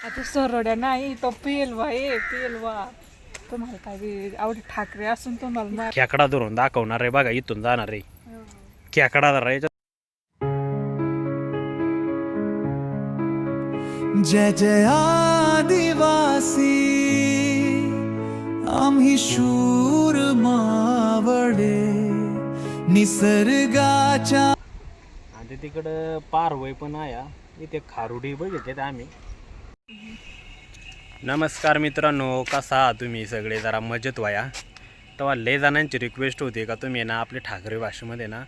आता सरड्या नाही तो पेलवा पेलवा तुम्हाला काय आवडी ठाकरे असून तुम्हाला खेकडा धरून दाखवणार आहे बघा, इथून जाणार आहे खेकडा धरायचा. जय जय आदिवासी आम्ही शूर मावळे निसर्गाच्या. आणि तिकडं पारवय पण आहे, इथे खारुडी बघितले आम्ही. नमस्कार मित्रांनो, कसा आहात तुम्ही सगळे? जरा मजेत व्हाया. तेव्हा लय जणांची रिक्वेस्ट होती का तुम्ही ना आपल्या ठाकरे भाषेमध्ये ना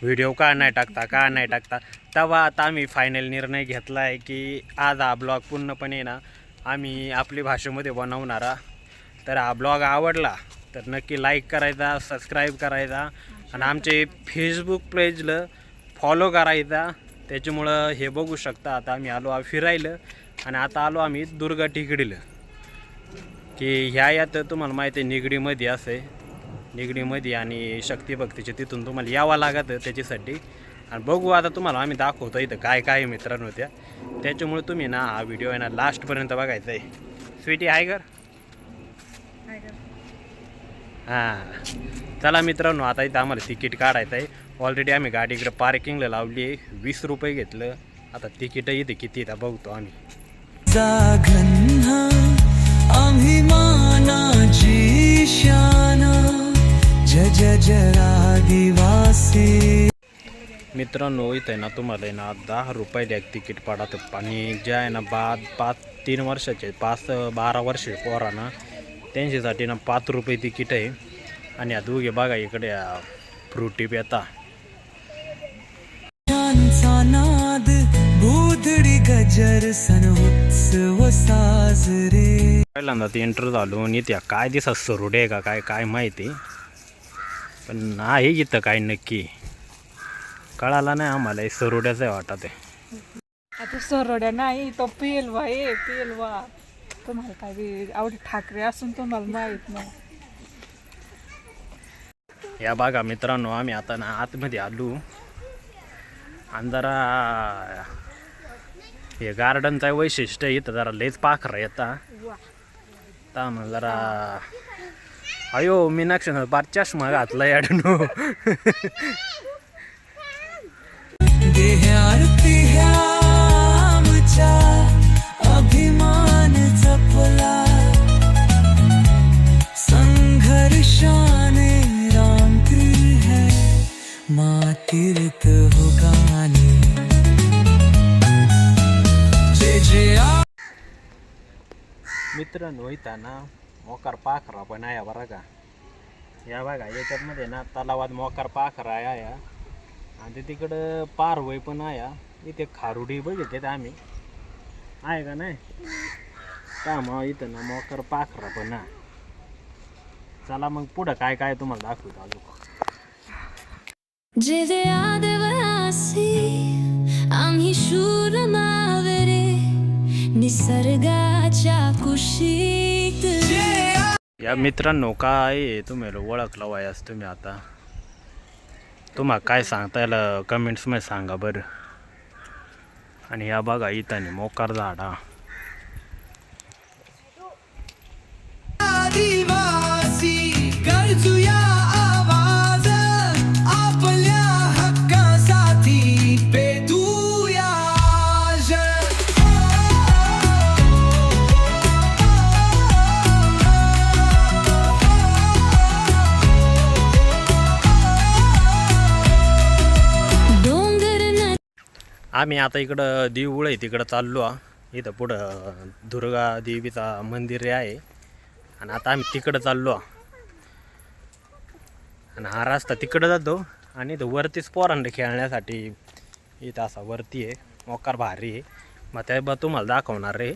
व्हिडिओ का नाही टाकता. तेव्हा आता आम्ही फायनल निर्णय घेतला आहे की आज हा ब्लॉग पूर्णपणे ना आम्ही आपली भाषेमध्ये बनवणारा. तर हा ब्लॉग आवडला तर नक्की लाईक करायचा, सबस्क्राईब करायचा आणि आमचे फेसबुक पेजला फॉलो करायचा. त्याच्यामुळं हे बघू शकता आता आम्ही आलो फिरायला आणि आता आलो आम्ही दुर्गा टिकडीला. की ह्या यात तुम्हाला माहिती आहे निगडीमध्ये असे निगडीमध्ये आणि शक्तिभक्तीचे तिथून तुम्हाला यावं लागतं त्याच्यासाठी. आणि बघू आता तुम्हाला आम्ही दाखवतो इथं काय काय मित्रांनो त्या. त्याच्यामुळे तुम्ही ना हा व्हिडिओ आहे ना लास्टपर्यंत बघायचा आहे. स्वीटी आहे कर हां. चला मित्रांनो, आता इथं आम्हाला तिकीट काढायचं आहे. ऑलरेडी आम्ही गाडी इकडे पार्किंगला लावली आहे, 20 रुपये घेतलं. आता तिकीट इथे किती इथं बघतो आम्ही. आम्ही मानाची शान जय जय जय आदिवासी. मित्रांनो इथं आहे ना तुम्हाला आहे ना 10 रुपये एक तिकीट पडतं. आणि जे आहे ना 3 वर्षाचे 12 वर्षे पोरांना त्यांच्यासाठी ना 5 रुपये तिकीट आहे. आणि या दोघे बघा इकडे फ्रुटी पेता नाद बुधडी गजर सण उत्सव साजरे. पहिल्यांदा ते एंटर झालो आणि त्या काय दिसत सरुडे का काय माहिती, पण नाही इथं काय नक्की कळाला नाही आम्हाला. हे सरुड्याच आहे वाटत आहे. आता सरड्या नाही तो पेलवा पेलवा तुम्हाला काय आवडी ठाकरे असून तुम्हाला माहित नाही. या बघा मित्रांनो, आम्ही आता ना आतमध्ये आलो आणि जरा हे गार्डनचं वैशिष्ट्य इथं जरा लयच पाखरं येतात. तर मग जरा अयो मीनाक्षी बार चष्मा घातला याडनो. अभिमान जपला संघर्षाने रामतीर है मातीर्थ हो गाणी. मित्रांनो इथं ना मोकार पाखरा पण आहे बरं का. या बघा याच्यातमध्ये ना तलावात मोकार पाखरा आहे आणि तिकडं पारवय पण आहे. इथे खारुडी बघितले आम्ही, आहे का नाही? त्यामुळं इथं ना मोकार पाखरा पण आहे. चला मग पुढं काय काय तुम्हाला दाखवतो अजून. जे जे आदिवासी आम्ही शूर मावळे निसर्गाच्या कुशीत. या मित्रांनो काय तुम्हाला ओळखलं वायास तुम्ही आता तुम्हाला काय सांगता याला कमेंट्समध्ये सांगा बरं. आणि या बघा इथं मोकार झाडा. आदिवासी गरजूया आवाज आपल्या हक्कासाठी पेटूया. आम्ही आता इकडं देऊळ आहे तिकडं चाललो. इथं पुढं दुर्गा देवीचा मंदिर आहे आणि आता आम्ही तिकडं चाललो. आणि हा रस्ता तिकडं जातो आणि इथं वरतीच पोरांना खेळण्यासाठी इथं असा वरती आहे मोकार भारी आहे. मग त्या तुम्हाला दाखवणार आहे.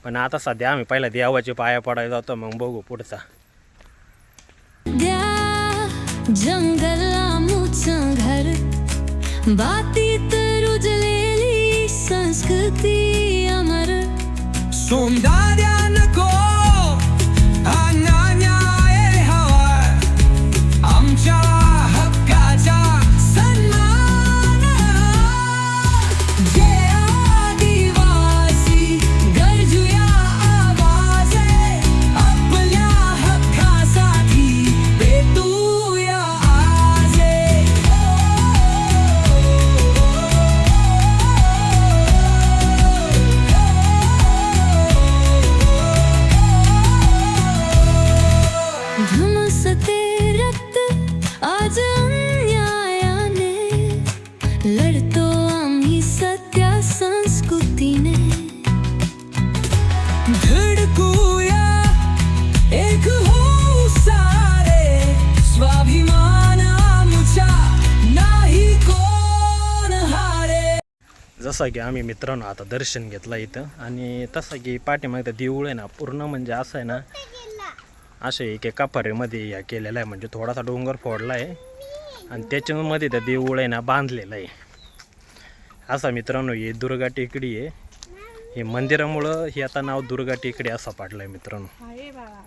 पण आता सध्या आम्ही पहिला देवाचे पाया पडायला जातो, मग बघू पुढचा. जंगला मुचं घर बातीत रुजलेली संस्कृती अमर. सोमदाद्या नको अन्याय हवा आमच्या हक्काचा सन्मान. जे आदिवासी जसं की आम्ही मित्रांनो आता दर्शन घेतलं इथं, आणि तसं की पाठीमागे देऊळ आहे ना पूर्ण म्हणजे असं आहे ना, असे एके कपारीमध्ये या केलेलं आहे, म्हणजे थोडासा डोंगर फोडला आहे आणि त्याच्यामध्ये त्या देऊळ आहे ना बांधलेलं आहे. असा मित्रांनो ही दुर्गा टेकडी आहे. हे मंदिरामुळं हे आता नाव दुर्गा टेकडी असं पाडलं आहे मित्रांनो. आहे बाळा.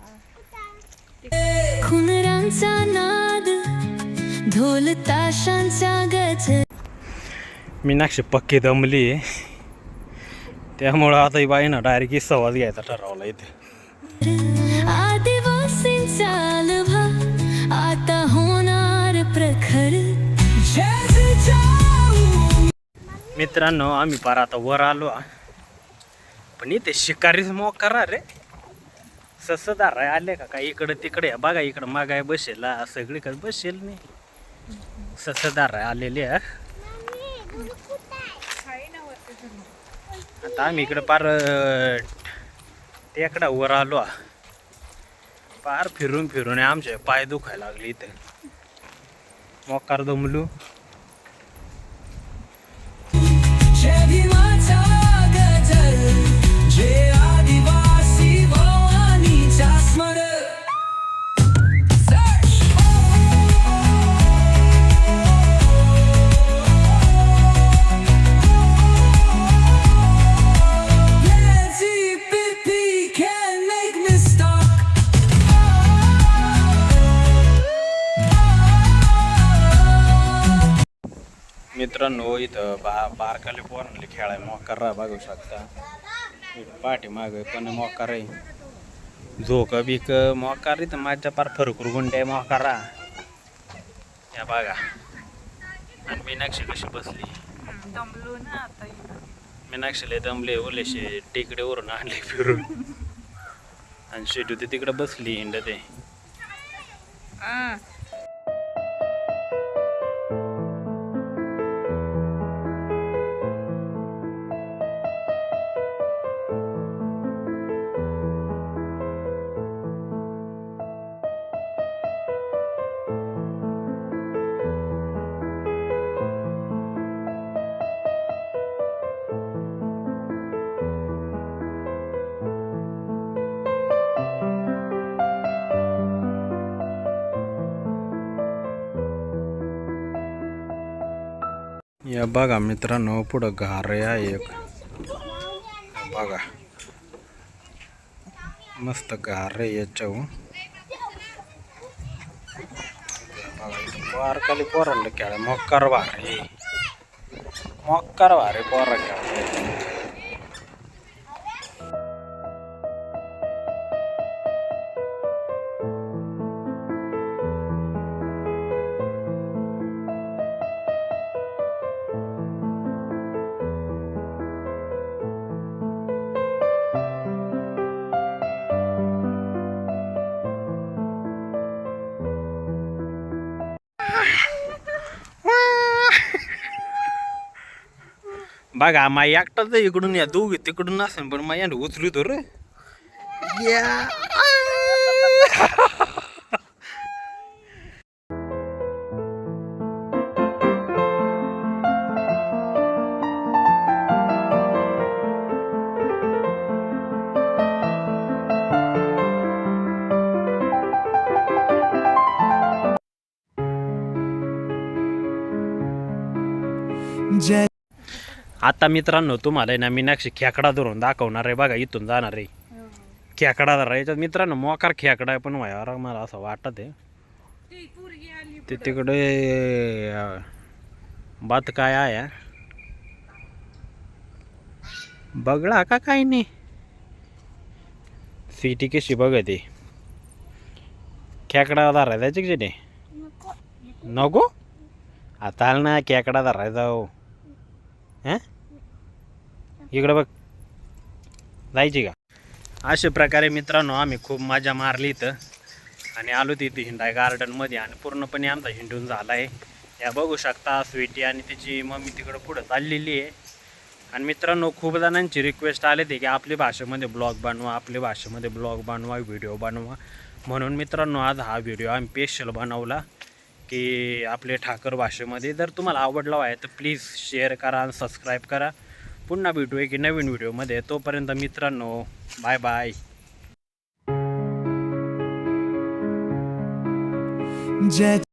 खुनरांचा नाद, ढोल ताशांचा गजर. मीनाक्षी पक्की दमली आहे, त्यामुळं आता ही बाईनं डायरेक्ट सवाज घ्यायचा ठरवला इथे. आदिवासींचा लभा आता होणार प्रखर. मित्रांनो आम्ही पार आता वर आलो, पण इथे शिकारीच मोकार रे, ससदार आले का काय इकडं तिकडे. बघा इकडं मागाय बसेल, सगळीकडे बसेल नाही, ससदार आलेले. आता आम्ही इकडे पार टेकडा वर आलो, पार फिरून फिरून आमचे पाय दुखायला लागले इथे, मोकार दमलू. जय भीमाचा गजर, जय आदिवासी भवानीचा स्मरण. मित्रांनो इथं बारकाले पोरांना खेळाय मोकार बघू शकता. पाठीमाग पण मोकार आहे, झोक बिक मोकार. इथं माझ्या पार फरकूर गुंडे मोकारा या बघा. आणि मीनाक्षी कशी बसली, दमलो ना आता. मीनाक्षीला दमले ओलेशे टेकडेवरून आणले फिरून, आणि शेटू ते तिकडे बसली हिंड ते. या बघा मित्रांनो पुढं घार आहे एक, बघा मस्त घार आहे याच्यावर. बारकाली पोरांना खेळ मोकार भारी, मोकार भारी पोरा खेळ. बघा माई एकटाच इकडून या दोघी तिकडून असेल, पण माई उचलू तो रे. जय आता मित्रांनो तुम्हाला ना मीनाक्षी खेकडा धरून दाखवणार आहे. बघा इथून जाणार आहे खेकडा धरायचा मित्रांनो, मोकार खेकडा आहे पण वयावर मला असं वाटत आहे. ते तिकडे बात काय आहे बगळा का काही नाही. सिटी कशी बघते खेकडा धरायचा की नाही, नको आता ना खेकडा धरायचा. हो हां इकडं बघ जायची का. अशा प्रकारे मित्रांनो आम्ही खूप मजा मारली इथं, आणि आलो तिथे हिंडाय गार्डनमध्ये, आणि पूर्णपणे आमचा हिंडून झाला आहे. या बघू शकता स्वीटी आणि तिची मम्मी तिकडं पुढं चाललेली आहे. आणि मित्रांनो खूप जणांची रिक्वेस्ट आले ते की आपल्या भाषेमध्ये ब्लॉग बनवा, आपल्या भाषेमध्ये ब्लॉग बनवा, व्हिडिओ बनवा. म्हणून मित्रांनो आज हा व्हिडिओ आम्ही स्पेशल बनवला की आपले ठाकर भाषेमध्ये. जर तुम्हाला आवडला आहे तर प्लीज शेअर करा आणि सबस्क्राईब करा. पुन्हा भेटू एक नवीन व्हिडिओमध्ये. तोपर्यंत मित्रांनो, बाय बाय. जय